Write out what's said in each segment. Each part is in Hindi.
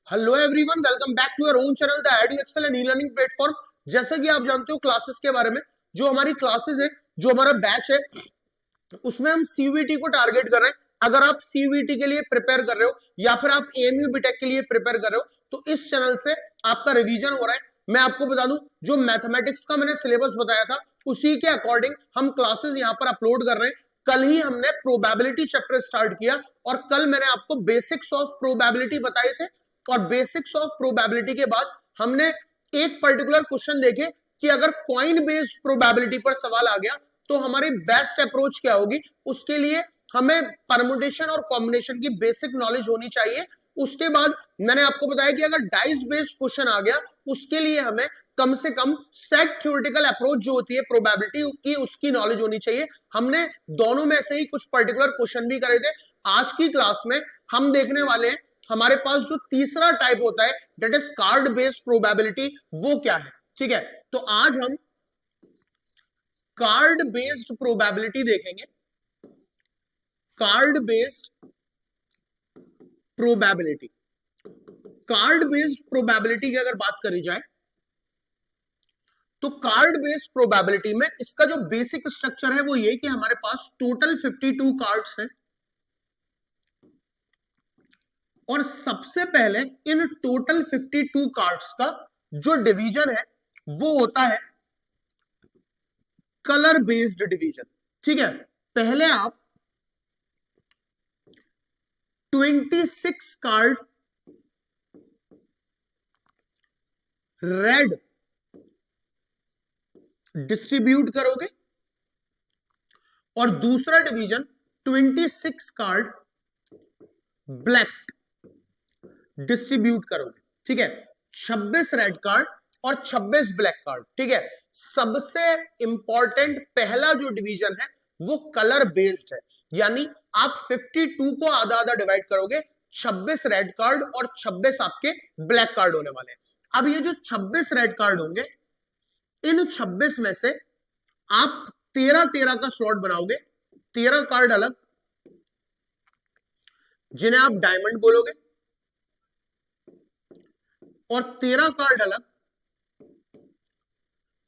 Hello everyone, welcome back to your own channel the Edu Excel and e learning platform. जैसे कि आप जानते हो क्लासेस के बारे में, जो हमारी क्लासेस है, जो हमारा बैच है, उसमें हम सीवीटी को टारगेट कर रहे हैं। अगर आप सीवीटी के लिए प्रिपेयर कर रहे हो या फिर आप एएमयू बीटेक के लिए प्रिपेयर कर रहे हो तो इस चैनल से आपका रिवीजन हो रहा है। मैं आपको बता दूं, जो मैथमेटिक्स का मैंने सिलेबस बताया था उसी के अकॉर्डिंग हम क्लासेस यहां पर अपलोड कर रहे हैं। कल ही हमने प्रोबेबिलिटी चैप्टर स्टार्ट किया और कल मैंने आपको बेसिक्स ऑफ प्रोबेबिलिटी बताए थे। और बेसिक्स ऑफ प्रोबेबिलिटी के बाद हमने एक पर्टिकुलर क्वेश्चन देखे कि अगर कॉइन बेस्ड प्रोबेबिलिटी पर सवाल आ गया तो हमारी बेस्ट अप्रोच क्या होगी। उसके लिए हमें परमुटेशन और कॉम्बिनेशन की बेसिक नॉलेज होनी चाहिए। उसके बाद मैंने आपको बताया कि अगर डाइस बेस्ड क्वेश्चन आ गया उसके लिए हमें कम से कम सेट थ्योरेटिकल अप्रोच जो होती है प्रोबेबिलिटी की, उसकी नॉलेज होनी चाहिए। हमने दोनों में से ही कुछ पर्टिकुलर क्वेश्चन भी करे थे। आज की क्लास में हम देखने वाले हैं हमारे पास जो तीसरा टाइप होता है that is called based probability, वो क्या है। ठीक है, तो आज हम कार्ड बेस्ड प्रोबेबिलिटी देखेंगे। Card based probability, card based probability की अगर बात करी जाए तो कार्ड बेस्ड प्रोबेबिलिटी में इसका जो बेसिक स्ट्रक्चर है वो ये कि हमारे पास टोटल 52 कार्ड्स हैं और सबसे पहले इन टोटल 52 कार्ड्स का जो डिवीजन है वो होता है कलर बेस्ड डिवीजन। ठीक है, पहले आप 26 कार्ड रेड डिस्ट्रीब्यूट करोगे और दूसरा डिवीजन 26 कार्ड ब्लैक डिस्ट्रीब्यूट करोगे। ठीक है, 26 रेड कार्ड और 26 ब्लैक कार्ड। ठीक है, सबसे इंपॉर्टेंट पहला जो डिवीजन है वो कलर बेस्ड है, यानी आप 52 को आधा आधा डिवाइड करोगे, 26 रेड कार्ड और 26 आपके ब्लैक कार्ड होने वाले हैं। अब ये जो 26 रेड कार्ड होंगे, इन 26 में से आप 13-13 का स्लॉट बनाओगे। 13 कार्ड अलग जिन्हें आप डायमंड बोलोगे और 13 कार्ड अलग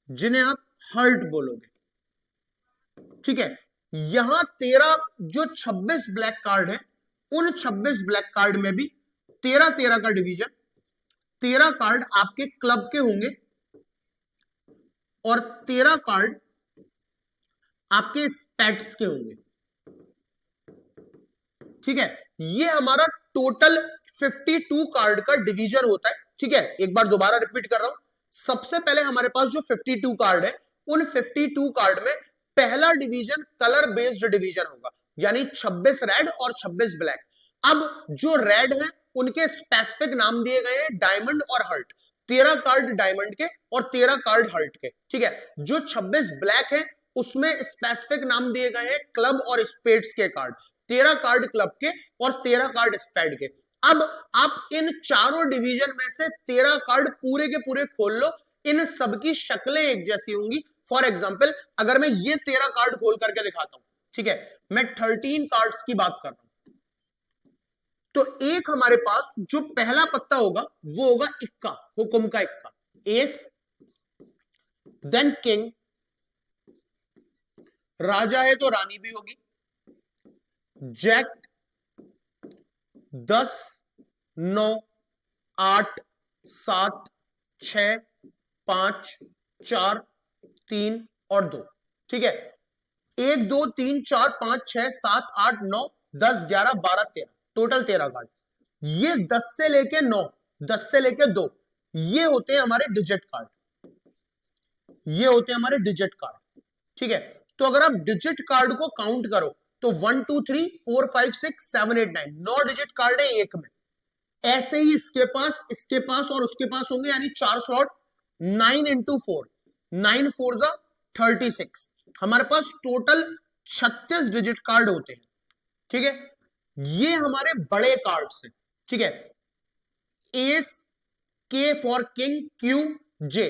जिन्हें आप हर्ट बोलोगे। ठीक है, यहां 13 जो 26 ब्लैक कार्ड है, उन 26 ब्लैक कार्ड में भी 13-13 का डिवीजन, 13 कार्ड आपके क्लब के होंगे और 13 कार्ड आपके स्पेट्स के होंगे। ठीक है, ये हमारा टोटल 52 कार्ड का डिवीजन होता है। ठीक है, एक बार दोबारा रिपीट कर रहा हूं। सबसे पहले हमारे पास जो 52 कार्ड है, उन 52 कार्ड में पहला डिवीजन कलर बेस्ड डिवीजन होगा, यानी 26 रेड और 26 ब्लैक। अब जो रेड है उनके स्पेसिफिक नाम दिए गए हैं डायमंड और हर्ट। 13 कार्ड डायमंड के और 13 कार्ड हर्ट के। ठीक है, जो 26 ब्लैक है उसमें स्पेसिफिक नाम दिए गए हैं क्लब और स्पेड्स के कार्ड। 13 कार्ड क्लब के और 13 कार्ड स्पेड के। अब आप इन चारों डिवीजन में से 13 कार्ड पूरे के पूरे खोल लो, इन सबकी शक्लें एक जैसी होंगी। फॉर एग्जाम्पल, अगर मैं ये 13 कार्ड खोल करके दिखाता हूं, ठीक है, मैं 13 कार्ड्स की बात कर रहा हूं, तो एक हमारे पास जो पहला पत्ता होगा वो होगा इक्का, हुक्म का इक्का, एस, देन किंग, राजा है तो रानी भी होगी, जैक, 10, 9, 8, 7, 6, 5, 4, 3 और 2। ठीक है, 1, 2, 3, 4, 5, 6, 7, 8, 9, 10, 11, 12, 13, टोटल 13 कार्ड। ये 10 से लेके 9, 10 से लेके 2, ये होते हैं हमारे डिजिट कार्ड, ये होते हैं हमारे डिजिट कार्ड। ठीक है, तो अगर आप डिजिट कार्ड को काउंट करो तो 1, 2, 3, 4, 5, 6, 7, 8, 9, 9 डिजिट कार्ड है एक में। ऐसे ही इसके पास और उसके पास होंगे, यानी 4 स्लॉट, 9 इंटू 4, 9 4 जा 36, हमारे पास टोटल 36 डिजिट कार्ड होते हैं। ठीक है, ये हमारे बड़े कार्ड्स हैं। ठीक है, एस, के फॉर किंग, क्यू, जे,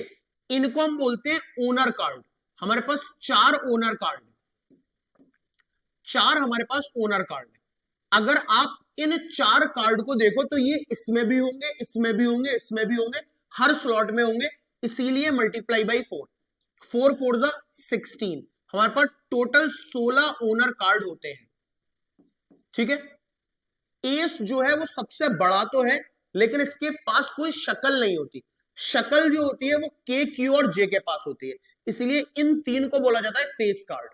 इनको हम बोलते हैं ओनर कार्ड। हमारे पास 4 ओनर कार्ड है, 4 हमारे पास ओनर कार्ड है। अगर आप इन 4 कार्ड को देखो तो ये इसमें भी होंगे, इसमें भी होंगे, इसमें भी होंगे, हर स्लॉट में होंगे, इसीलिए मल्टीप्लाई बाई 4, 4 4 जा 16, हमारे पास टोटल 16 ओनर कार्ड होते हैं। ठीक है, एस जो है वो सबसे बड़ा तो है, लेकिन इसके पास कोई शक्ल नहीं होती। शक्ल जो होती है वो के, क्यू और जे के पास होती है, इसलिए इन 3 को बोला जाता है फेस कार्ड।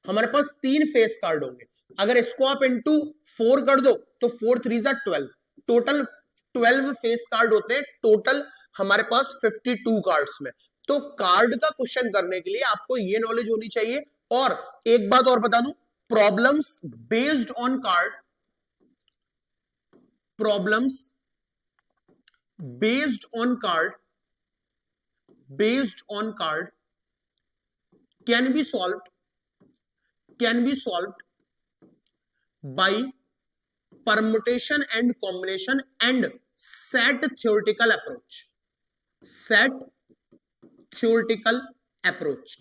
हमारे पास 3 फेस कार्ड होंगे। अगर इसको आप इंटू 4 कर दो तो 4 3 जा 12, टोटल 12 फेस कार्ड होते हैं टोटल हमारे पास 52 कार्ड्स में। तो कार्ड का क्वेश्चन करने के लिए आपको ये नॉलेज होनी चाहिए। और एक बात और बता दूं, problems based on card, problems based on card can be solved by permutation and combination and set theoretical approach।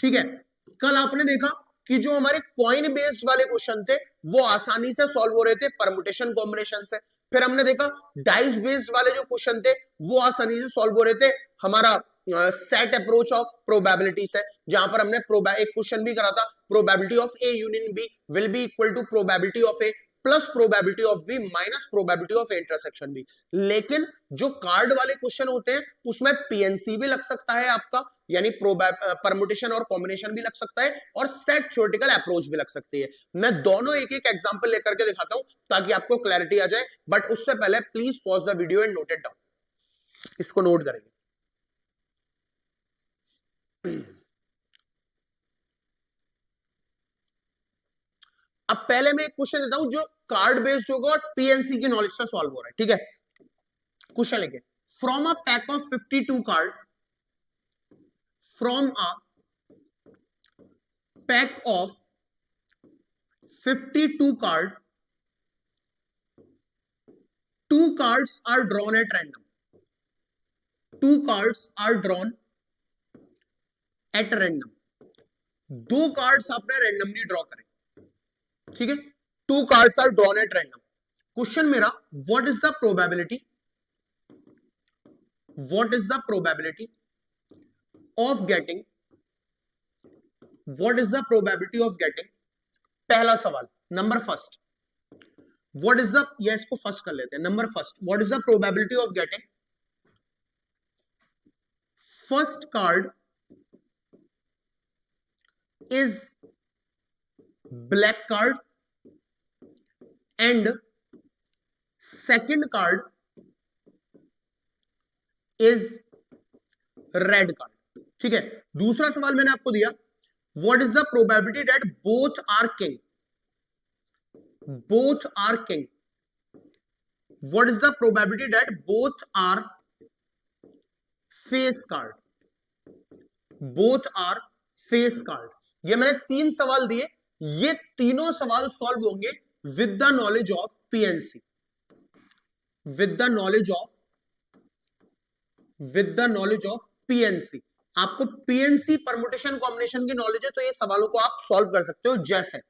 ठीक है, कल आपने देखा कि जो हमारे कॉइन बेस्ड वाले क्वेश्चन थे वो आसानी से सॉल्व हो रहे थे परमुटेशन कॉम्बिनेशन से। फिर हमने देखा डाइस बेस्ड वाले जो क्वेश्चन थे वो आसानी से सॉल्व हो रहे थे हमारा सेट अप्रोच ऑफ प्रोबेबिलिटी से, जहां पर हमने एक क्वेश्चन भी करा था, probability of A union B will be equal to probability of A plus probability of B minus probability of intersection B. लेकिन जो कार्ड वाले क्वेश्चन होते हैं उसमें पीएनसी भी लग सकता है आपका, यानी परमुटेशन और कॉम्बिनेशन भी लग सकता है और सेट थ्योरेटिकल अप्रोच भी लग सकती है। मैं दोनों एक एक एग्जांपल लेकर के दिखाता हूं ताकि आपको क्लैरिटी आ जाए, बट उससे पहले please pause the video and note it down. इसको नोट करेंगे। अब पहले मैं एक क्वेश्चन देता हूं जो कार्ड बेस्ड होगा और पीएनसी की नॉलेज से सॉल्व हो रहा है। ठीक है, क्वेश्चन लेके, from a pack of 52 card, from a pack of 52 card, 2 cards are drawn at random, 2 cards are drawn at random, 2 cards आपने रैंडमली ड्रॉ करे। ठीक है, 2 cards are drawn at random. Question मेरा, what is the probability of getting, पहला सवाल number first, what is the, या इसको फर्स्ट कर लेते हैं, number first, what is the probability of getting first card is black card and second card is red card। ठीक है, दूसरा सवाल मैंने आपको दिया, what is the probability that both are king, what is the probability that both are face card, ये मैंने 3 सवाल दिए, ये तीनों सवाल सॉल्व होंगे with the knowledge of PNC, आपको पीएनसी परमुटेशन कॉम्बिनेशन की नॉलेज है तो ये सवालों को आप सॉल्व कर सकते हो। जैसे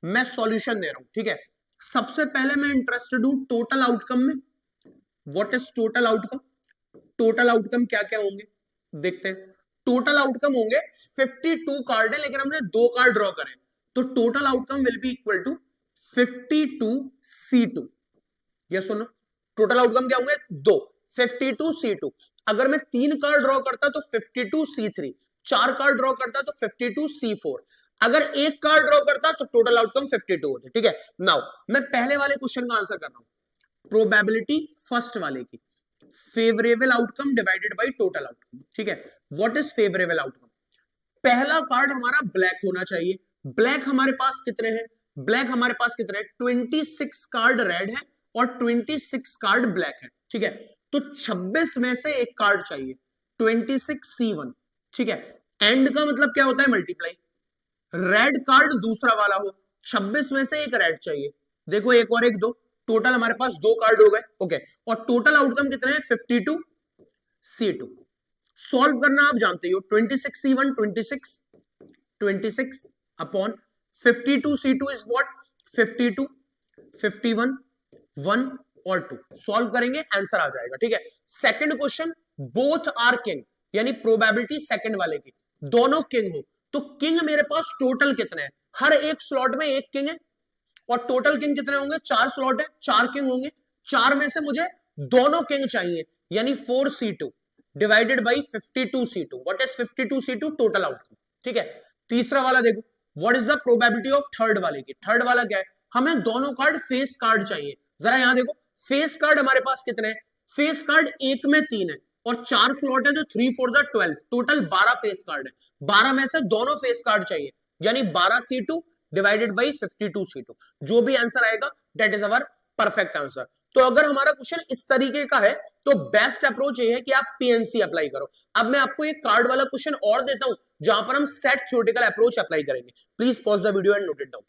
मैं सॉल्यूशन दे रहा हूं, ठीक है, सबसे पहले मैं इंटरेस्टेड हूं टोटल आउटकम में। व्हाट इज टोटल आउटकम क्या क्या होंगे देखते हैं। टोटल आउटकम होंगे 52 कार्ड है, लेकिन हमने 2 कार्ड ड्रॉ करे, तो total outcome will be equal to 52C2। Yes सुनो, टोटल आउटकम क्या होंगे 2, 52C2। अगर मैं 3 कार्ड ड्रॉ करता तो 52C3, 4 कार्ड ड्रॉ करता तो 52C4, अगर 1 कार्ड ड्रॉ करता तो टोटल आउटकम 52 होते। ठीक है, नाउ मैं पहले वाले क्वेश्चन का आंसर कर रहा हूं, प्रोबेबिलिटी फर्स्ट वाले की, favourable outcome divided by total outcome. ठीक है, व्हाट इज फेवरेबल आउटकम, पहला कार्ड हमारा ब्लैक होना चाहिए। ब्लैक हमारे पास कितने हैं, 26 कार्ड रेड है और 26 कार्ड ब्लैक है। ठीक है, तो 26 में से एक कार्ड चाहिए, 26C1। ठीक है, एंड का मतलब क्या होता है मल्टीप्लाई, रेड कार्ड दूसरा वाला हो, 26 में से एक रेड चाहिए, देखो एक और एक दो, टोटल हमारे पास 2 कार्ड हो गए। ओके, और टोटल आउटकम कितने हैं 52C2। सॉल्व करना आप जानते हो, 26C1 26 upon 52C2 is what 52, 51, 1 और 2 सॉल्व करेंगे, आंसर आ जाएगा। ठीक है, second question, both are king, यानी प्रोबेबिलिटी सेकंड वाले की, दोनों किंग हो, तो किंग मेरे पास टोटल कितने हैं? हर एक स्लॉट में एक किंग है, और टोटल किंग कितने होंगे? 4 स्लॉट है, 4 किंग होंगे, 4 में से मुझे दोनों किंग चाहिए, यानी 4c2 divided by 52c2। What is 52c2? Total outcome. ठीक है, तीसरा वाला देखो, what is the probability of third वाले की? थर्ड वाला क्या है? हमें दोनों कार्ड फेस कार्ड चाहिए। जरा यहां देखो, फेस कार्ड हमारे पास कितने हैं? फेस कार्ड एक में 3 है, और 4 स्लॉट है, तो 3 4 12, टोटल 12 फेस कार्ड है। 12 में से दोनों फेस कार्ड चाहिए, यानी 12c2 डिवाइडेड बाई 52c2। जो भी आंसर आएगा that is our perfect answer. तो अगर हमारा क्वेश्चन इस तरीके का है, तो बेस्ट अप्रोच ये है कि आप पीएनसी अप्लाई करो। अब मैं आपको एक कार्ड वाला क्वेश्चन और देता हूं, जहां पर हम सेट थ्योरेटिकल अप्रोच अप्लाई करेंगे। Please pause the video and note it down.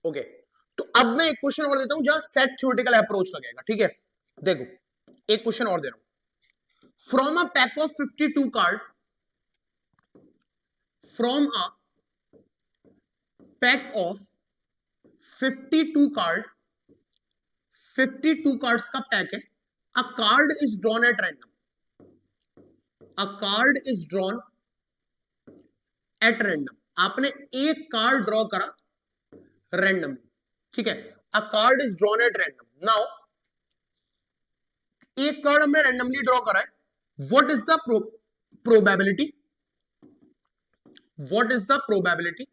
Okay, तो अब मैं एक क्वेश्चन और देता हूं जहां सेट थ्योरेटिकल अप्रोच लगेगा। ठीक है, देखो एक क्वेश्चन और दे रहा हूं। From a pack of 52 card, from a pack of 52 card, 52 cards का पैक है, अ card is drawn at random, a card is drawn at random. आपने एक कार्ड ड्रॉ करा रैंडमली। ठीक है, अ card is drawn at random. Now एक कार्ड हमने रैंडमली ड्रॉ करा है, what is the probability, what is the probability,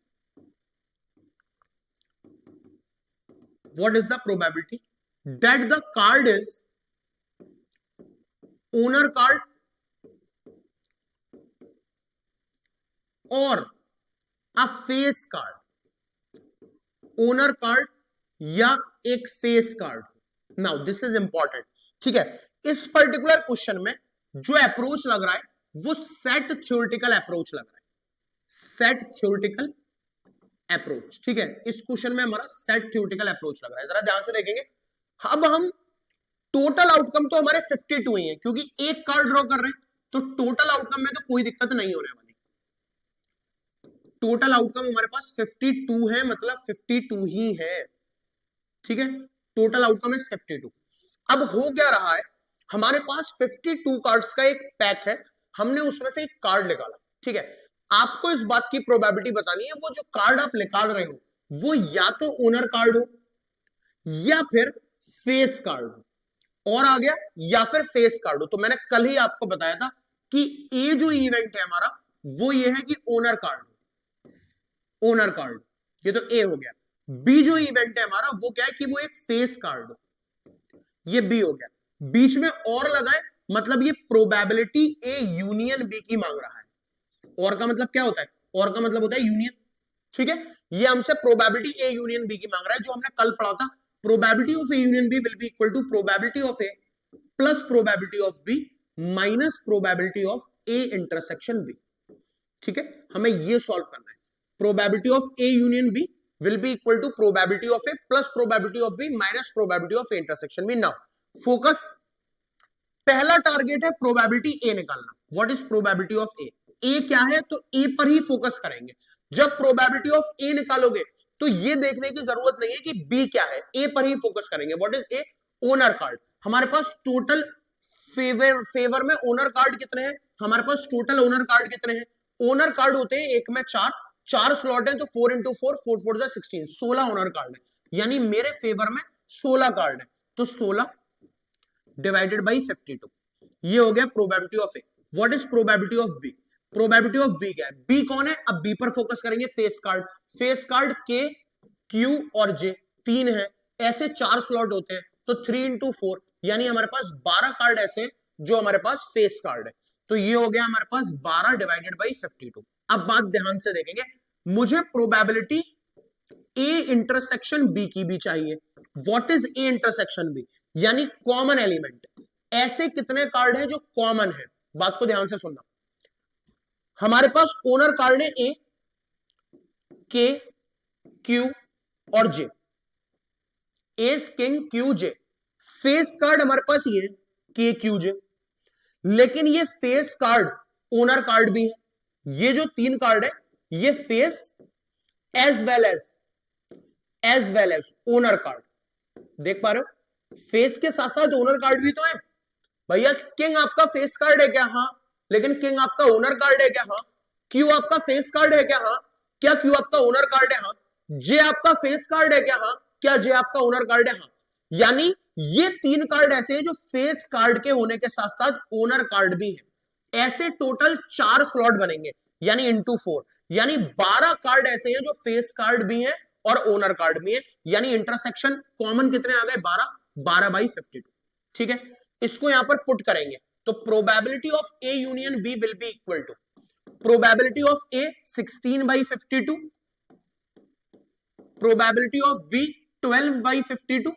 what is the probability that the card is owner card और अ फेस कार्ड, ओनर कार्ड या एक face card. Now this is important. ठीक है, इस पर्टिकुलर क्वेश्चन में जो अप्रोच लग रहा है वो सेट थ्योरेटिकल अप्रोच लग रहा है, सेट थ्योरेटिकल अप्रोच। ठीक है, इस क्वेश्चन में हमारा सेट थ्योरेटिकल अप्रोच लग रहा है। जरा ध्यान से देखेंगे, अब हम टोटल आउटकम तो हमारे 52 ही है, क्योंकि एक कार्ड ड्रॉ कर रहे हैं, तो टोटल आउटकम में तो कोई दिक्कत नहीं होने वाली। टोटल आउटकम हमारे पास 52 है, मतलब 52 ही है। ठीक है, टोटल आउटकम इज 52। अब हो क्या रहा है, हमारे पास 52 कार्ड्स का एक पैक है, हमने उसमें से एक कार्ड निकाला। ठीक है, आपको इस बात की प्रोबेबिलिटी बतानी है, वो जो कार्ड आप निकाल रहे हो वो या तो ओनर कार्ड हो, या फिर फेस कार्ड हो, और आ गया या फिर फेस कार्ड हो। तो मैंने कल ही आपको बताया था कि ए जो इवेंट है हमारा वो ये है कि ओनर कार्ड, ओनर कार्ड, ये तो ए हो गया। बी जो इवेंट है हमारा वो क्या है कि वो एक फेस कार्ड, ये बी हो गया। बीच में और लगा है, मतलब ये प्रोबेबिलिटी ए यूनियन बी की मांग रहा है। और का मतलब क्या होता है? और का मतलब होता है यूनियन। ठीक है, ये हमसे प्रोबेबिलिटी ए यूनियन बी की मांग रहा है, जो हमने कल पढ़ा था। Probability of A union B will be equal to probability of A plus probability of B minus probability of A intersection B. ठीक है, हमें ये सॉल्व करना है। Probability of A union B will be equal to probability of A plus probability of B minus probability of A intersection B. Now focus, पहला टारगेट है प्रोबेबिलिटी ए निकालना। What is probability of A? A क्या है, तो ए पर ही फोकस करेंगे। जब प्रोबेबिलिटी ऑफ ए निकालोगे तो ये देखने की जरूरत नहीं है कि बी क्या है, ए पर ही फोकस करेंगे। What is A? Owner card. हमारे पास टोटल फेवर में ओनर कार्ड कितने हैं? हमारे पास टोटल ओनर कार्ड कितने हैं? ओनर कार्ड होते हैं एक में 4, 4 स्लॉट है, तो 4 इंटू 4, 4 4 16, 16 ओनर कार्ड है, यानी मेरे फेवर में 16 कार्ड है, तो 16 डिवाइडेड बाई 52, ये हो गया probability of A. What is probability of B? Probability of B क्या है? बी कौन है? अब बी पर फोकस करेंगे, फेस कार्ड। फेस कार्ड के, क्यू और जे, 3 है, ऐसे 4 स्लॉट होते हैं, तो 3 इंटू 4, यानी हमारे पास 12 कार्ड ऐसे जो हमारे पास फेस कार्ड है, तो ये हो गया हमारे पास 12 डिवाइडेड बाई 52। अब बात ध्यान से देखेंगे, मुझे प्रोबेबिलिटी ए इंटरसेक्शन बी की भी चाहिए। What is A intersection B? यानी कॉमन एलिमेंट। ऐसे कितने कार्ड हैं जो कॉमन है? बात को ध्यान से सुनना। हमारे पास ओनर कार्ड है ए, के, क्यू और जे, एस, किंग, क्यू, जे। फेस कार्ड हमारे पास ये है, के, क्यू, जे, लेकिन ये फेस कार्ड ओनर कार्ड भी है। ये जो 3 कार्ड है ये face as well as honour card, देख पा रहे हो, फेस के साथ साथ ओनर कार्ड भी तो है। भैया किंग आपका फेस कार्ड है क्या? हाँ। लेकिन किंग आपका ओनर कार्ड है क्या? हाँ। क्यू आपका फेस कार्ड है क्या? हाँ। क्या क्यू आपका ओनर कार्ड है? हाँ। जे आपका फेस कार्ड है क्या? हाँ। क्या जे आपका ओनर कार्ड है? हाँ। यानी ये 3 कार्ड ऐसे हैं जो फेस कार्ड के होने के साथ साथ ओनर कार्ड भी है। ऐसे टोटल 4 स्लॉट बनेंगे, यानी इंटू 4, यानी 12 कार्ड ऐसे हैं जो फेस कार्ड भी हैं और ओनर कार्ड भी है। यानी इंटरसेक्शन कॉमन कितने आ गए? 12, 12/52। ठीक है, इसको यहां पर पुट करेंगे तो probability of A union B will be equal to probability of A 16/52, probability of B 12/52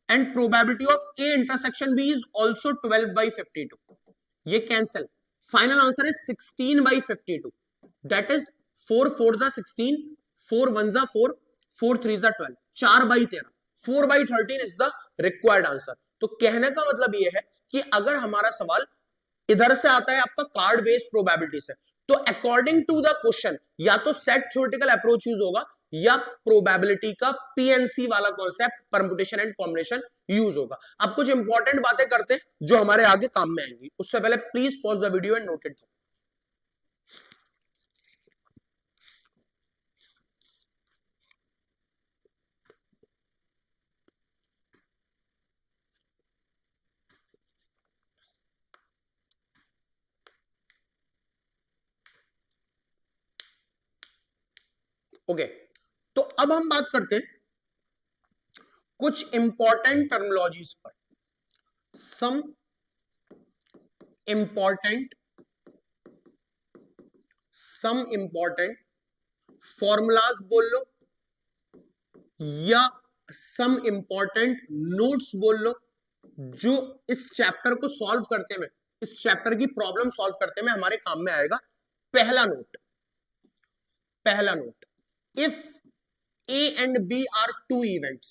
and probability of A intersection B is also 12/52। ये कैंसिल, फाइनल आंसर है 16/52, that is 4 4 16, 4 1 4, 4 3 12, 4/13, 4/13 is the required answer. तो कहने का मतलब यह है कि अगर हमारा सवाल इधर से आता है आपका कार्ड बेस्ड प्रोबेबिलिटी से, तो अकॉर्डिंग टू द क्वेश्चन या तो सेट थ्योरेटिकल अप्रोच यूज होगा या प्रोबेबिलिटी का पीएनसी वाला concept, permutation and combination use होगा। अब कुछ इंपॉर्टेंट बातें करते हैं जो हमारे आगे काम में आएंगी, उससे पहले please pause the video and note it. Okay, तो अब हम बात करते हैं कुछ इंपॉर्टेंट टर्मिनोलॉजीज पर। सम इंपॉर्टेंट फॉर्मूलाज बोल लो या सम इंपॉर्टेंट नोट्स बोल लो जो इस चैप्टर को सॉल्व करते में, इस चैप्टर की प्रॉब्लम सॉल्व करते में हमारे काम में आएगा। पहला note, if A and B are two events,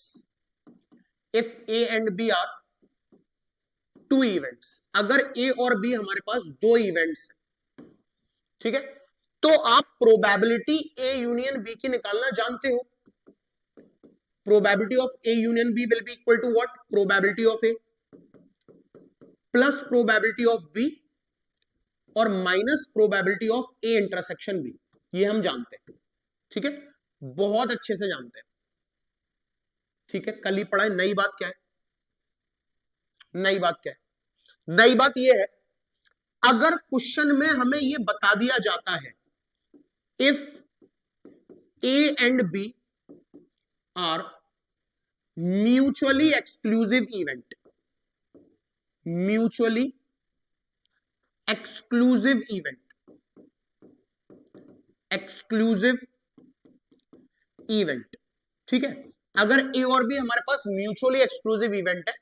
if A and B are two events, अगर A और B हमारे पास 2 इवेंट्स हैं, ठीक है, तो आप प्रोबेबिलिटी A यूनियन B की निकालना जानते हो। Probability of A union B will be equal to what? Probability of A plus probability of B और minus probability of A intersection B। ये हम जानते हैं, ठीक है, बहुत अच्छे से जानते हैं, ठीक है, कल ही पढ़ा है। नई बात क्या है? नई बात क्या है? नई बात यह है, अगर क्वेश्चन में हमें यह बता दिया जाता है if A and B are mutually exclusive event, mutually exclusive event, exclusive event, ठीक है, अगर ए और बी हमारे पास म्यूचुअली एक्सक्लूसिव इवेंट है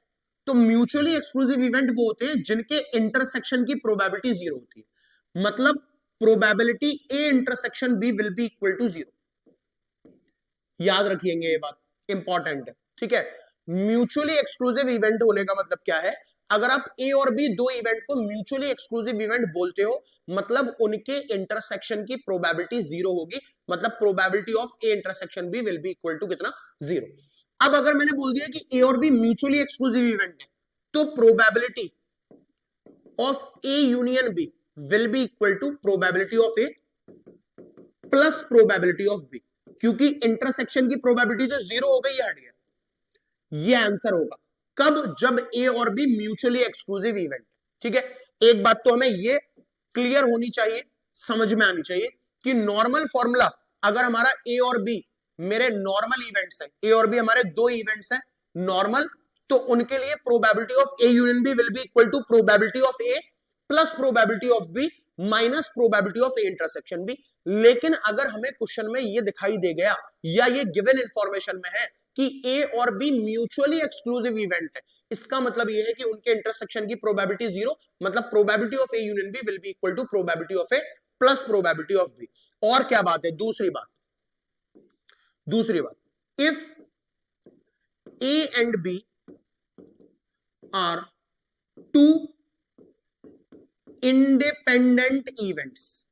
तो म्यूचुअली एक्सक्लूसिव इवेंट वो होते हैं जिनके इंटरसेक्शन की प्रोबेबिलिटी 0 होती है। मतलब probability A intersection B will be equal to 0। याद रखिएगा, ये बात इंपॉर्टेंट है, ठीक है। म्यूचुअली एक्सक्लूसिव इवेंट होने का मतलब क्या है? अगर आप ए और बी 2 इवेंट को म्यूचुअली एक्सक्लूसिव इवेंट बोलते हो, मतलब उनके इंटरसेक्शन की प्रोबेबिलिटी 0 होगी, मतलब probability of A intersection B will be equal to कितना? 0। अब अगर मैंने बोल दिया कि ए और बी म्यूचुअली एक्सक्लूसिव इवेंट है, तो probability of A union B will be equal to probability of A plus probability of B, क्योंकि इंटरसेक्शन की प्रोबेबिलिटी तो 0 हो गई, हट गया। ये आंसर होगा कब? जब ए और बी म्यूचुअली एक्सक्लूसिव इवेंट, ठीक है। एक बात तो हमें ये क्लियर होनी चाहिए, समझ में आनी चाहिए कि नॉर्मल फॉर्मूला, अगर हमारा ए और बी मेरे नॉर्मल इवेंट्स हैं, ए और बी हमारे 2 इवेंट्स हैं नॉर्मल, तो उनके लिए probability of A union B will be equal to probability of A plus probability of B minus probability of A intersection B. लेकिन अगर हमें क्वेश्चन में ये दिखाई दे गया या ये गिवन इंफॉर्मेशन में है कि ए और बी म्यूचुअली एक्सक्लूसिव इवेंट है, इसका मतलब ये है कि उनके इंटरसेक्शन की प्रोबेबिलिटी 0, मतलब probability of A union B will be equal to probability of A plus probability of B. और क्या बात है, दूसरी बात, if A and B are two independent events,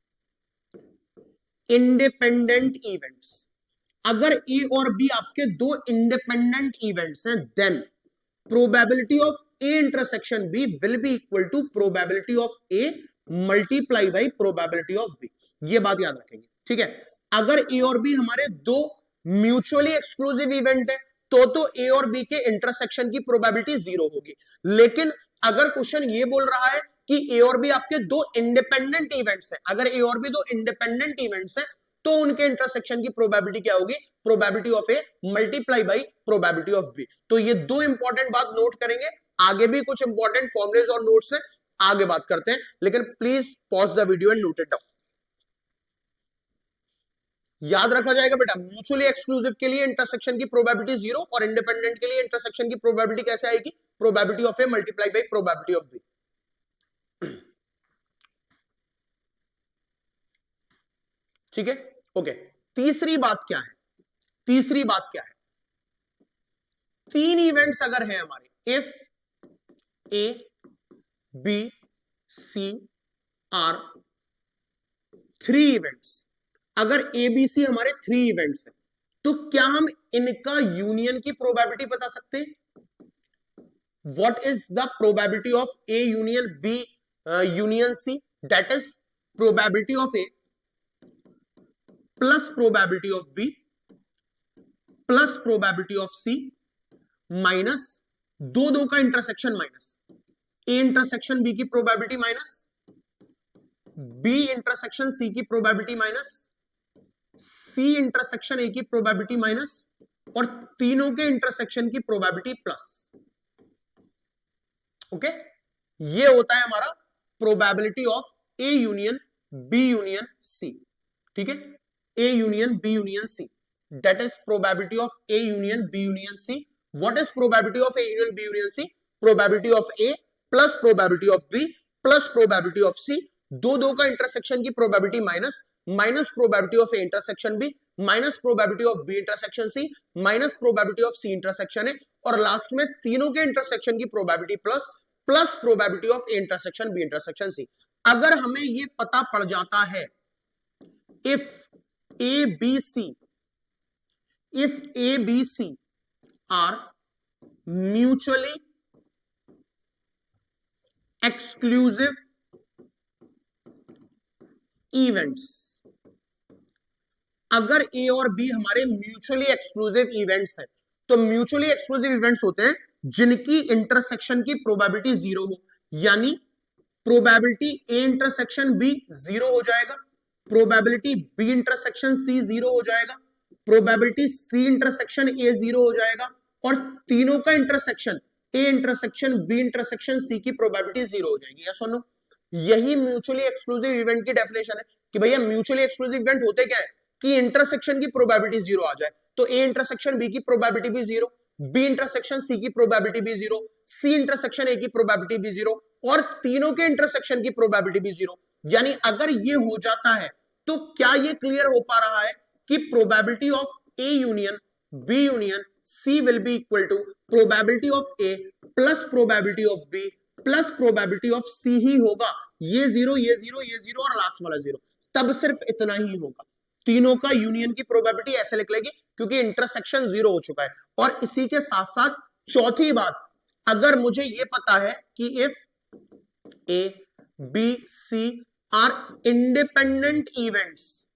अगर ए और बी आपके दो इंडिपेंडेंट इवेंट्स हैं, then probability of A intersection B will be equal to probability of A multiply by probability of B. ये बात याद रखेंगे, ठीक है। अगर ए और बी हमारे दो म्यूचुअली एक्सक्लूसिव इवेंट है तो ए और बी के इंटरसेक्शन की प्रोबेबिलिटी 0 होगी। लेकिन अगर क्वेश्चन ये बोल रहा है कि ए और बी आपके दो इंडिपेंडेंट इवेंट्स हैं, अगर ए और बी दो इंडिपेंडेंट इवेंट्स हैं तो उनके इंटरसेक्शन की प्रोबेबिलिटी क्या होगी, probability of A multiply by probability of B. तो ये दो इंपॉर्टेंट बात नोट करेंगे, आगे भी कुछ इंपॉर्टेंट फॉर्मुलेज और नोट्स हैं, आगे बात करते हैं, लेकिन please pause the video and note it down. याद रखा जाएगा बेटा, म्यूचुअली एक्सक्लूसिव के लिए इंटरसेक्शन की प्रोबेबिलिटी 0 और इंडिपेंडेंट के लिए इंटरसेक्शन की प्रोबेबिलिटी कैसे आएगी, probability of A multiply by probability of B. ठीक है, ओके। तीसरी बात क्या है, तीन इवेंट्स अगर हैं हमारे, if A B C are three events, अगर ए बी सी हमारे थ्री इवेंट्स हैं तो क्या हम इनका यूनियन की प्रोबेबिलिटी बता सकते हैं? What is the probability of A union B union C? That is probability of A plus probability of B plus probability of C minus दो का intersection minus A intersection B की probability minus B intersection C की probability minus C intersection A की प्रोबेबिलिटी माइनस और तीनों के इंटरसेक्शन की प्रोबेबिलिटी प्लस। ओके, ये होता है हमारा probability of A union B union C. ठीक है, A union B union C, that is probability of A union B union C. What is probability of A union B union C? Probability of A plus probability of B plus probability of C, दो का इंटरसेक्शन की probability minus probability of A intersection B minus probability of B intersection C minus probability of C intersection ए, और लास्ट में तीनों के इंटरसेक्शन की probability plus probability of A intersection B intersection C. अगर हमें ये पता पड़ जाता है if A B C are mutually exclusive events, अगर ए और बी हमारे म्यूचुअली एक्सक्लूसिव इवेंट्स हैं, तो म्यूचुअली एक्सक्लूसिव इवेंट्स होते हैं जिनकी इंटरसेक्शन की प्रोबेबिलिटी 0 हो, यानी प्रोबेबिलिटी ए इंटरसेक्शन बी 0 हो जाएगा, प्रोबेबिलिटी बी इंटरसेक्शन सी 0 हो जाएगा, प्रोबेबिलिटी सी इंटरसेक्शन ए 0 हो जाएगा, और तीनों का intersection A intersection B intersection C की प्रोबेबिलिटी 0 हो जाएगी। या सुनो, यही म्यूचुअली एक्सक्लूसिव इवेंट की डेफिनेशन है कि भैया म्यूचुअली एक्सक्लूसिव इवेंट होते क्या है कि इंटरसेक्शन की प्रोबेबिलिटी 0 आ जाए, तो ए इंटरसेक्शन बी की प्रोबेबिलिटी भी 0, बी इंटरसेक्शन सी की प्रोबेबिलिटी भी 0, सी इंटरसेक्शन ए की प्रोबेबिलिटी भी 0 और तीनों के इंटरसेक्शन की प्रोबेबिलिटी भी 0। यानी अगर ये हो जाता है तो क्या ये क्लियर हो पा रहा है कि probability of A union B union C will be equal to probability of A plus probability of B plus probability of C ही होगा। ये 0 ये 0 ये 0 और लास्ट वाला 0, तब सिर्फ इतना ही होगा। तीनों का यूनियन की प्रोबेबिलिटी ऐसे लिख लेंगे क्योंकि इंटरसेक्शन 0 हो चुका है। और इसी के साथ साथ चौथी बात, अगर मुझे ये पता है कि if A B C are independent events,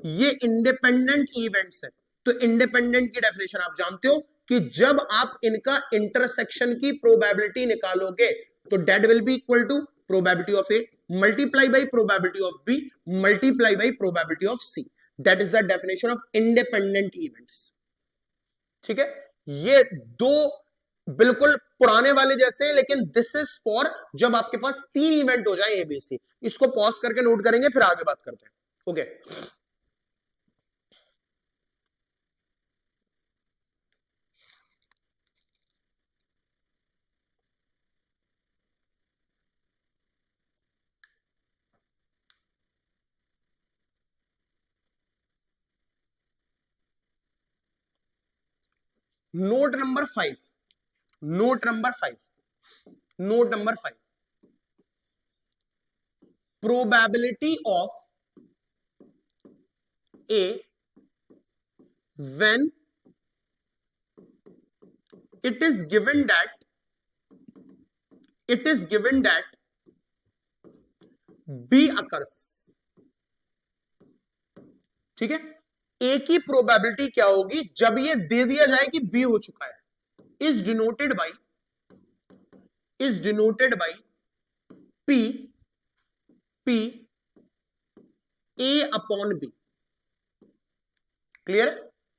ये इंडिपेंडेंट इवेंट्स है, तो इंडिपेंडेंट की डेफिनेशन आप जानते हो कि जब आप इनका इंटरसेक्शन की प्रोबेबिलिटी निकालोगे तो that will be equal to probability of A multiply by probability of B multiply by probability of C, that is the definition of independent events. ठीक है, ये दो बिल्कुल पुराने वाले जैसे, लेकिन दिस इज फॉर जब आपके पास 3 इवेंट हो जाए एबीसी। इसको पॉज करके नोट करेंगे, फिर आगे बात करते हैं। Okay, note number 5, note number 5, note number 5, probability of A when it is given that B occurs, ठीक है। ए की प्रोबेबिलिटी क्या होगी जब ये दे दिया जाए कि बी हो चुका है, is denoted by P A upon B. Clear है?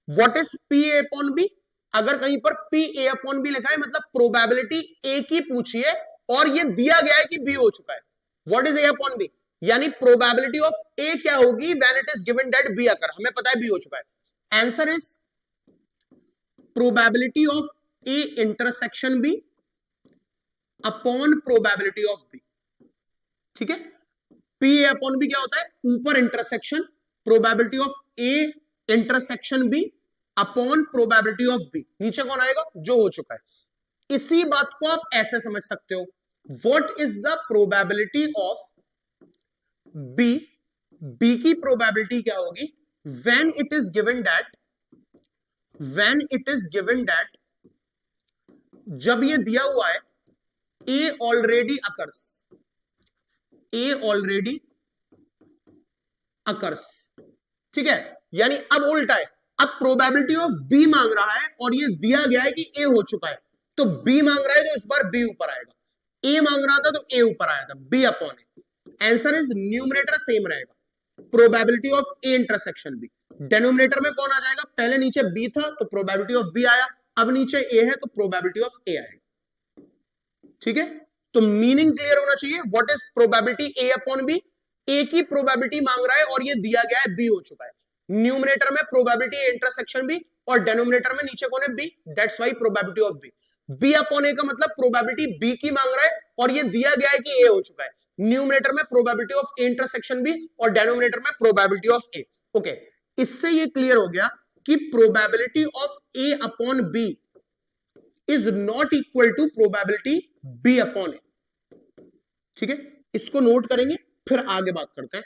What is P A upon B? अगर कहीं पर पी ए अपॉन बी लिखा है मतलब प्रोबेबिलिटी ए की पूछी है और ये दिया गया है कि बी हो चुका है। What is A upon B? यानी प्रोबेबिलिटी ऑफ ए क्या होगी when it is given that B occur, हमें पता है बी हो चुका है। Answer is probability of A intersection B upon probability of B. ठीक है, पी ए अपॉन बी क्या होता है? ऊपर intersection probability of A intersection B upon probability of B, नीचे कौन आएगा? जो हो चुका है। इसी बात को आप ऐसे समझ सकते हो, what is the probability of B, B की प्रोबेबिलिटी क्या होगी when it is given that जब ये दिया हुआ है ए ऑलरेडी अकर्स, ठीक है। यानी अब उल्टा है, अब प्रोबेबिलिटी ऑफ बी मांग रहा है और ये दिया गया है कि ए हो चुका है, तो बी मांग रहा है तो इस बार बी ऊपर आएगा, ए मांग रहा था तो ए ऊपर आया था, B upon A. Answer is numerator same रहेगा, probability of A intersection B. Denominator में कौन आ जाएगा? पहले नीचे बी था तो प्रोबेबिलिटी ऑफ बी आया, अब नीचे ए है तो प्रोबेबिलिटी ऑफ ए आएगा। ठीक है, तो मीनिंग क्लियर होना चाहिए। What is probability A upon B? A की प्रोबेबिलिटी मांग रहा है और ये दिया गया है बी हो चुका है। न्यूमरेटर में प्रोबेबिलिटी ए इंटरसेक्शन बी और डेनोमिनेटर में नीचे कौन है? B, that's why probability of B. B upon A का मतलब प्रोबेबिलिटी बी की मांग रहा है और ये दिया गया है कि ए हो चुका है। न्यूमरेटर में probability of A intersection B और डेनोमिनेटर में प्रोबेबिलिटी ऑफ ए। ओके, इससे ये क्लियर हो गया कि probability of A upon B is not equal to probability B upon A. ठीक है, इसको नोट करेंगे फिर आगे बात करते हैं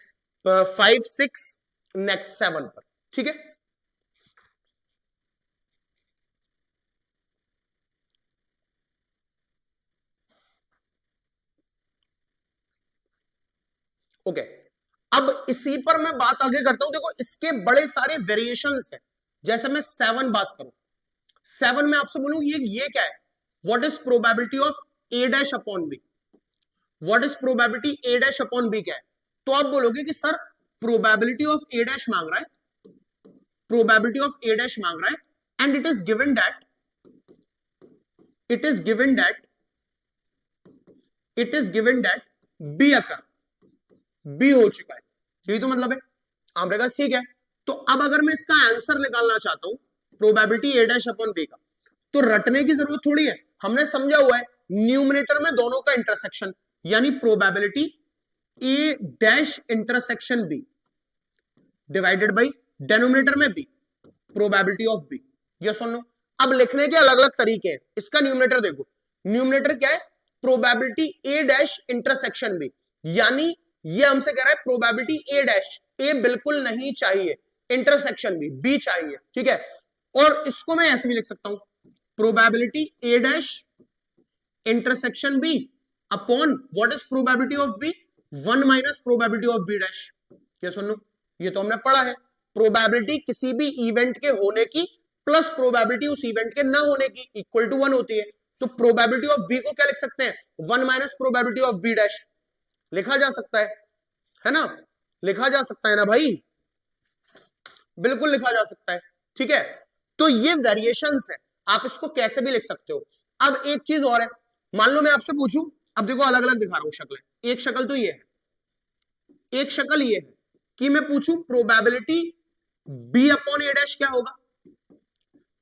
5, 6 नेक्स्ट 7 पर। ठीक है, ओके। अब इसी पर मैं बात आगे करता हूं। देखो इसके बड़े सारे वेरिएशंस हैं। जैसे मैं 7 बात करूं, 7 में आपसे बोलूं ये क्या है? What is probability of A dash upon B? What is probability A dash upon B क्या है? तो आप बोलोगे कि sir probability of A dash मांग रहा है, प्रोबेबिलिटी ऑफ ए डैश मांग रहा है and it is given that B occur, B हो चुका है। यही तो मतलब है। आपने कहा ठीक है, तो अब अगर मैं इसका आंसर निकालना चाहता हूं probability A dash upon B का, तो रटने की जरूरत थोड़ी है, हमने समझा हुआ है न्यूमरेटर में दोनों का इंटरसेक्शन, यानी probability A dash intersection B divided by denominator में B, probability of B. Yes और नो? अब लिखने के अलग अलग तरीके हैं। इसका न्यूमरेटर देखो, न्यूमरेटर क्या है? Probability A dash intersection B, यानी ये हमसे कह रहा है प्रोबेबिलिटी ए डैश, ए बिल्कुल नहीं चाहिए, इंटरसेक्शन बी, बी चाहिए। ठीक है, और इसको मैं ऐसे भी लिख सकता हूं, probability A dash intersection B upon what is probability of B? 1 minus probability of B dash. क्या सुन लो, ये तो हमने पढ़ा है, प्रोबेबिलिटी किसी भी इवेंट के होने की प्लस प्रोबेबिलिटी उस इवेंट के ना होने की इक्वल टू 1 होती है। तो प्रोबेबिलिटी ऑफ बी को क्या लिख सकते हैं? 1 minus probability of B dash. लिखा जा सकता है ना? लिखा जा सकता है ना भाई? बिल्कुल लिखा जा सकता है। ठीक है, तो ये वेरिएशंस है, आप इसको कैसे भी लिख सकते हो। अब एक चीज और है, मान लो मैं आपसे पूछूं, अब देखो अलग अलग दिखा रहा हूं शक्लें, एक शक्ल तो ये है, एक शक्ल ये है कि मैं पूछूं प्रोबेबिलिटी बी अपॉन ए डैश क्या होगा?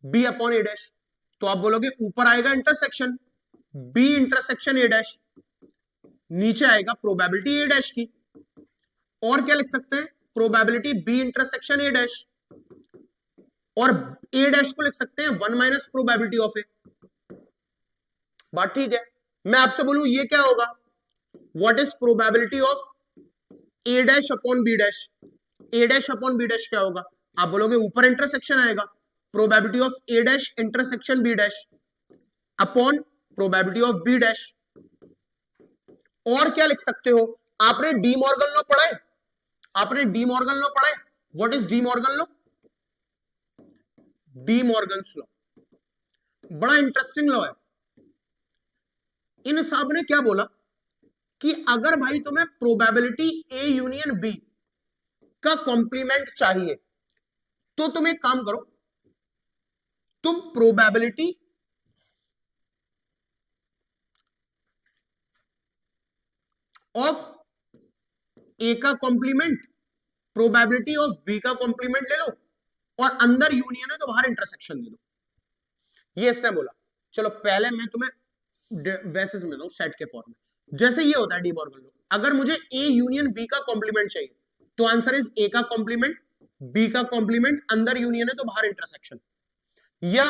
बी अपॉन ए डैश, तो आप बोलोगे ऊपर आएगा intersection B intersection A dash, नीचे आएगा प्रोबेबिलिटी ए डैश की, और क्या लिख सकते हैं? Probability B intersection A dash, और ए डैश को लिख सकते हैं 1 माइनस प्रोबेबिलिटी ऑफ ए। बात ठीक है? मैं आपसे बोलूं ये क्या होगा, what is probability of A dash upon B dash? A dash upon B dash क्या होगा? आप बोलोगे ऊपर इंटरसेक्शन आएगा, probability of A dash intersection B dash upon probability of B dash. और क्या लिख सकते हो, आपने डी मॉर्गन लॉ पढ़ा है? आपने डी मॉर्गन लॉ पढ़ा है? What is De Morgan law? D Morgan's law बड़ा इंटरेस्टिंग लॉ है। इन साहब ने क्या बोला कि अगर भाई तुम्हें प्रोबेबिलिटी ए यूनियन बी का कॉम्प्लीमेंट चाहिए तो तुम एक काम करो, तुम प्रोबेबिलिटी ऑफ ए का कॉम्प्लीमेंट प्रोबेबिलिटी ऑफ बी का कॉम्प्लीमेंट ले लो और अंदर यूनियन है तो बाहर इंटरसेक्शन दे दो। ये इसने बोला। चलो पहले मैं तुम्हें वैसे समझाता हूं सेट के फॉर्म में। जैसे ये होता है डी मॉर्गन लॉ, अगर मुझे ए यूनियन बी का कॉम्प्लीमेंट चाहिए तो आंसर इज ए का कॉम्प्लीमेंट बी का कॉम्प्लीमेंट, अंदर यूनियन है तो बाहर इंटरसेक्शन। या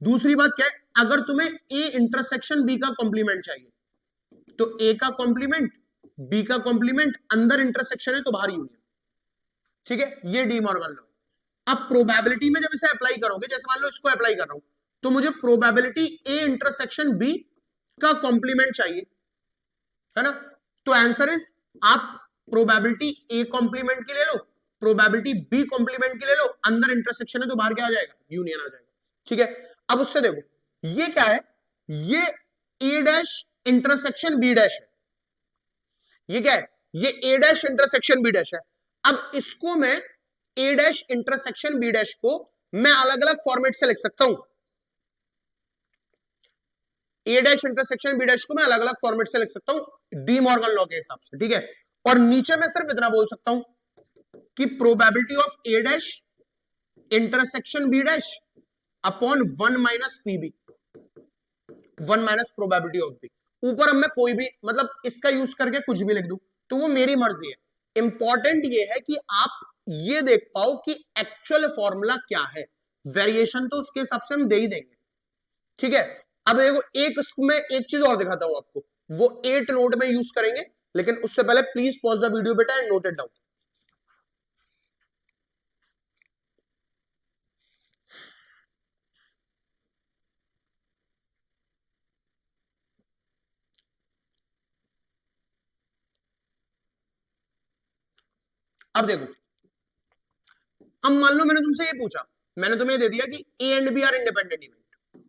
दूसरी बात क्या है, अगर तुम्हें ए इंटरसेक्शन बी का कॉम्प्लीमेंट चाहिए तो ए का कॉम्प्लीमेंट बी का कॉम्प्लीमेंट, अंदर इंटरसेक्शन है तो बाहर यूनियन। ठीक है, ये डी मॉर्गन लॉ। अब प्रोबेबिलिटी में जब इसे अप्लाई करोगे, जैसे मान लो इसको अप्लाई कर रहा हूं, तो मुझे प्रोबेबिलिटी ए इंटरसेक्शन बी का कॉम्प्लीमेंट चाहिए, है ना? तो आंसर इज आप प्रोबेबिलिटी ए कॉम्प्लीमेंट की ले लो, प्रोबेबिलिटी बी कॉम्प्लीमेंट की ले लो, अंदर इंटरसेक्शन है तो बाहर क्या आ जाएगा? यूनियन आ जाएगा। ठीक है, अब उससे देखो ये क्या है, ये ए डैश इंटरसेक्शन बी डैश है। ये क्या है? ये ए डैश इंटरसेक्शन बी डैश है। अब इसको मैं ए डैश इंटरसेक्शन बी डैश को मैं अलग अलग फॉर्मेट से लिख सकता हूं। ए डैश इंटरसेक्शन बी डैश को मैं अलग अलग फॉर्मेट से लिख सकता हूं डी मॉर्गन लॉ के हिसाब से। ठीक है, और नीचे मैं सिर्फ इतना बोल सकता हूं कि probability of A dash intersection B dash upon 1 minus PB, 1 minus probability of B. ऊपर अब मैं कोई भी मतलब इसका यूज करके कुछ भी लिख दूं तो वो मेरी मर्जी है। इंपॉर्टेंट ये है कि आप ये देख पाओ कि एक्चुअल फॉर्मूला क्या है, वेरिएशन तो उसके हिसाब से हम दे ही देंगे। ठीक है, अब देखो एक मैं एक चीज और दिखाता हूं आपको, वो 8 नोट में यूज करेंगे, लेकिन उससे पहले प्लीज पॉज द वीडियो बेटा एंड नोट इट डाउन। अब देखो, अब मान लो मैंने तुमसे ये पूछा, मैंने तुम्हें दे दिया कि A and B are independent event,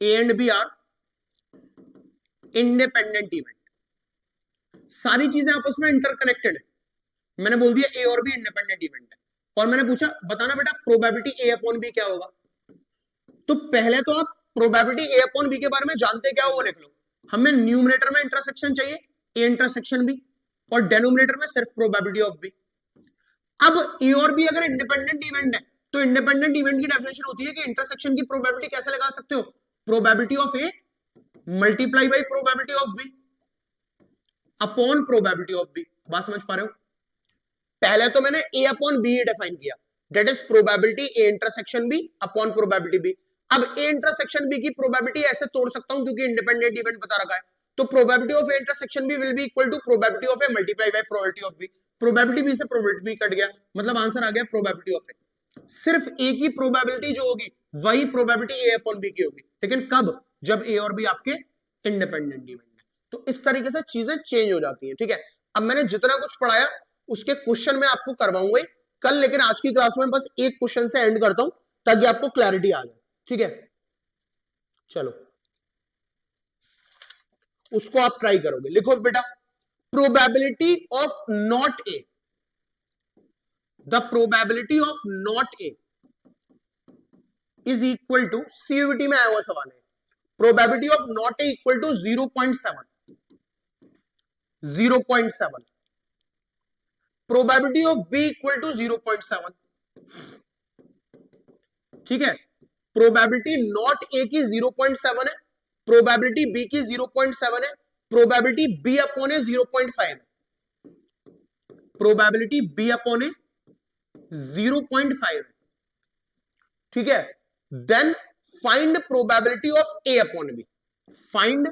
A and B are independent event, सारी चीजें आपस में इंटरकनेक्टेड है। मैंने बोल दिया ए और बी इंडिपेंडेंट इवेंट है, और मैंने पूछा बताना बेटा प्रोबेबिलिटी ए अपॉन बी क्या होगा। तो पहले तो आप प्रोबेबिलिटी ए अपॉन बी के बारे में जानते क्या हो वो लिख लो। हमें न्यूमरेटर में इंटरसेक्शन चाहिए, ए इंटरसेक्शन बी, और डेनोमिनेटर में सिर्फ प्रोबेबिलिटी ऑफ बी। अब ए और बी अगर इंडिपेंडेंट इवेंट है तो इंडिपेंडेंट इवेंट की डेफिनेशन होती है कि इंटरसेक्शन की प्रोबेबिलिटी कैसे लगा सकते हो, probability of A multiply by probability of B upon probability of B. बात समझ पा रहे हो? पहले तो मैंने ए अपॉन बी डिफाइन किया, that is probability A intersection B upon probability B. अब ए इंटरसेक्शन बी की प्रोबेबिलिटी ऐसे तोड़ सकता हूं क्योंकि इंडिपेंडेंट इवेंट बता रखा है, तो probability of A intersection B will be equal to probability of A multiply by probability of B. Probability B से प्रोबेबिलिटी बी कट गया, मतलब आंसर आ गया प्रोबेबिलिटी ऑफ ए। सिर्फ ए की प्रोबेबिलिटी जो होगी वही प्रोबेबिलिटी ए अपॉन बी की होगी, लेकिन कब? जब ए और बी आपके इंडिपेंडेंट इवेंट है। तो इस तरीके से चीजें चेंज हो जाती हैं। ठीक है, अब मैंने जितना कुछ पढ़ाया उसके क्वेश्चन मैं आपको करवाऊंगा कल, लेकिन आज की क्लास में बस एक क्वेश्चन से एंड करता हूं ताकि आपको क्लैरिटी आ जाए। ठीक है, चलो उसको आप ट्राई करोगे। लिखो बेटा, probability of not A, the probability of not A is equal to, CUET में आया हुआ सवाल है, probability of not A equal to 0.7, 0.7, probability of B equal to 0.7। ठीक है, प्रोबेबिलिटी नॉट ए की 0.7 है, प्रोबेबिलिटी बी की 0.7 है, प्रोबेबिलिटी बी अपॉन ए 0.5 है, प्रोबेबिलिटी बी अपॉन ए 0.5 है। ठीक है, then find probability of A upon B, find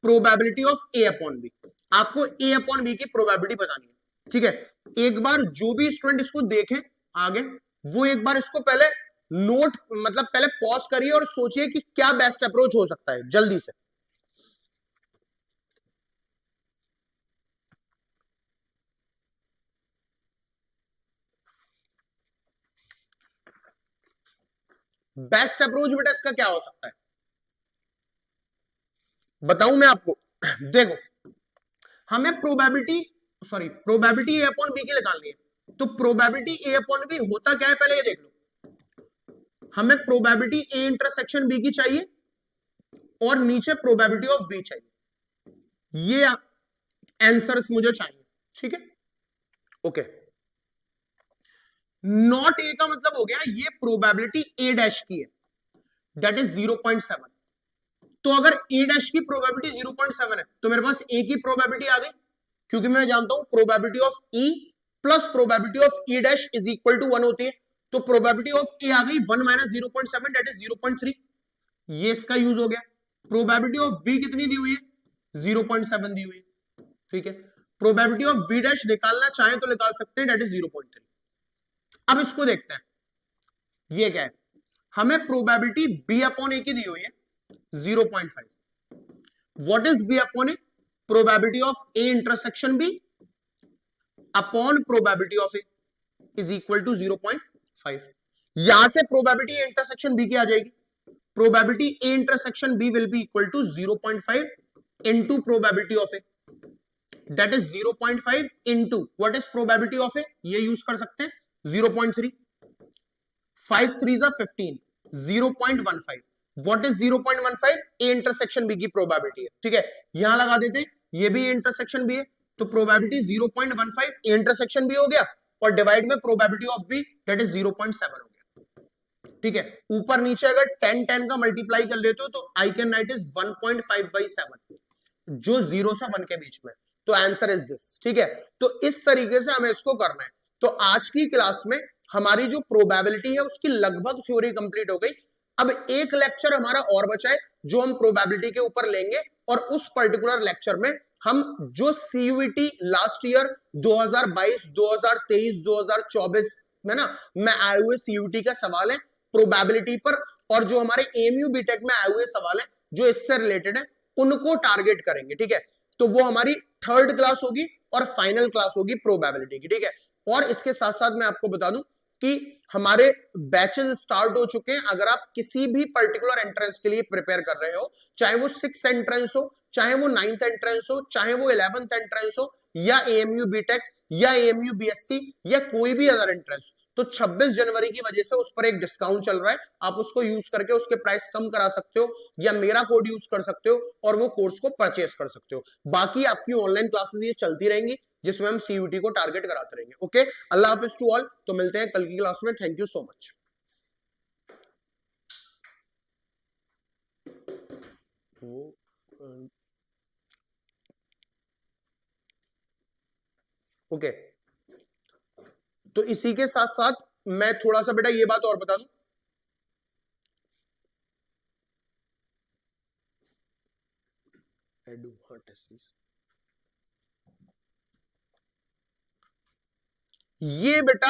probability of A upon B, आपको ए अपॉन बी की प्रोबेबिलिटी बतानी है, ठीक है। एक बार जो भी स्टूडेंट इसको देखें आगे, वो एक बार इसको पहले नोट, मतलब पहले पॉज करिए और सोचिए कि क्या बेस्ट अप्रोच हो सकता है, जल्दी से। बेस्ट अप्रोच बेटा इसका क्या हो सकता है, बताऊं मैं आपको। देखो, हमें प्रोबेबिलिटी ए अपॉन बी की निकालनी है, तो प्रोबेबिलिटी ए अपॉन बी होता क्या है पहले ये देख लो। हमें प्रोबेबिलिटी ए इंटरसेक्शन बी की चाहिए और नीचे प्रोबेबिलिटी ऑफ बी चाहिए, ये आंसर्स मुझे चाहिए, ठीक है, ओके। नॉट ए का मतलब हो गया ये प्रोबेबिलिटी ए डैश की है, दैट इज 0.7। तो अगर ए डैश की प्रोबेबिलिटी 0.7 है तो मेरे पास ए की प्रोबेबिलिटी आ गई, क्योंकि मैं जानता हूं probability of E plus probability of E dash is equal to 1 होती है, तो प्रोबेबिलिटी ऑफ ए आ गई 1 माइनस 0.7 दैट इज 0.3, ये इसका यूज हो गया। प्रोबेबिलिटी ऑफ बी कितनी दी हुई है, 0.7 दी हुई है, ठीक है। प्रोबेबिलिटी ऑफ बी डैश निकालना चाहे तो निकाल सकते हैं, दैट इज 0.3। अब इसको देखते हैं, ये क्या है, हमें प्रोबेबिलिटी बी अपॉन ए की दी हुई है 0.5। What is B upon A, probability of A intersection B upon probability of A is equal to 0.5। यहां से प्रोबेबिलिटी ए इंटरसेक्शन बी की आ जाएगी, probability A intersection B will be equal to 0.5 into probability of A, that is 0.5 into what is probability of A, ये यूज कर सकते हैं 0.3, 5 3 15, 0.15। What is 0.15, A intersection B की प्रोबेबिलिटी है, ठीक है। यहां लगा देते हैं, ये भी इंटरसेक्शन बी है, तो प्रोबेबिलिटी 0.15 ए इंटरसेक्शन बी हो गया और डिवाइड में probability of B that is 0.7 हो गया, ठीक है। ऊपर नीचे अगर 10 10 का मल्टीप्लाई कर लेते हो तो आई कैन राइट इज 1.5/7, जो 0 से 1 के बीच में, तो आंसर इज दिस, ठीक है। तो इस तरीके से हमें इसको करना है। तो आज की क्लास में हमारी जो प्रोबेबिलिटी है उसकी लगभग थ्योरी कंप्लीट हो गई। अब एक लेक्चर हमारा और बचा है जो हम प्रोबेबिलिटी के ऊपर लेंगे, और उस पर्टिकुलर लेक्चर में हम जो सीयूईटी लास्ट ईयर 2022, 2023, 2024 में ना मैं आए हुए सीयूईटी का सवाल है प्रोबेबिलिटी पर, और जो हमारे एएमयू बीटेक में आए हुए सवाल है जो इससे रिलेटेड है, उनको टारगेट करेंगे, ठीक है। तो वो हमारी थर्ड क्लास होगी और फाइनल क्लास होगी प्रोबेबिलिटी की, ठीक है। और इसके साथ साथ मैं आपको बता दूं कि हमारे बैचेस स्टार्ट हो चुके हैं। अगर आप किसी भी पर्टिकुलर एंट्रेंस के लिए प्रिपेयर कर रहे हो, चाहे वो 6th एंट्रेंस हो, चाहे वो 9th एंट्रेंस हो, चाहे वो 11th एंट्रेंस हो, या एएमयू बीटेक या एएमयू बीएससी या कोई भी अदर एंट्रेंस, तो 26 जनवरी की वजह से उस पर एक डिस्काउंट चल रहा है, आप उसको यूज करके उसके प्राइस कम करा सकते हो, या मेरा कोड यूज कर सकते हो और वो कोर्स को परचेस कर सकते हो। बाकी आपकी ऑनलाइन क्लासेस ये चलती रहेंगी जिसमें हम सीयूटी को टारगेट कराते रहेंगे। ओके, अल्लाह हाफिज टू ऑल, तो मिलते हैं कल की क्लास में। Thank you so much. Okay, तो इसी के साथ साथ मैं थोड़ा सा बेटा ये बात और बता दूं, ये बेटा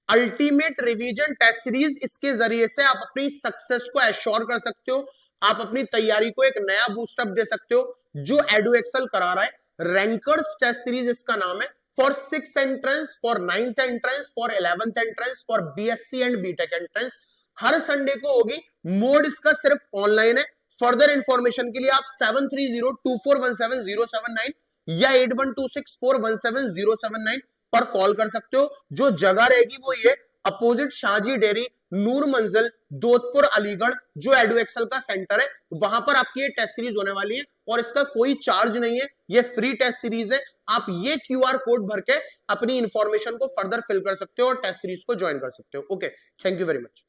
अल्टीमेट रिवीजन टेस्ट सीरीज, इसके जरिए से आप अपनी सक्सेस को एश्योर कर सकते हो, आप अपनी तैयारी को एक नया बूस्टअप दे सकते हो, जो एडू एक्सेल करा रहा है। रैंकर्स टेस्ट सीरीज इसका नाम है, for 6th entrance, for 9th entrance, for 11th entrance, for BSc and BTech entrance. हर संडे को होगी, मोड इसका सिर्फ ऑनलाइन है। फर्दर इंफॉर्मेशन के लिए आप 7302417079 या 8126417079 पर कॉल कर सकते हो। जो जगह रहेगी वो ये अपोजिट शाहजी डेयरी, नूर मंजिल, दोतपुर, अलीगढ़, जो एडू एक्सेल का सेंटर है, वहां पर आपकी ये टेस्ट सीरीज होने वाली है और इसका कोई चार्ज नहीं है, ये फ्री टेस्ट सीरीज है। आप ये क्यूआर कोड भर के अपनी इंफॉर्मेशन को फर्दर फिल कर सकते हो और टेस्ट सीरीज को ज्वाइन कर सकते हो। Okay, thank you very much.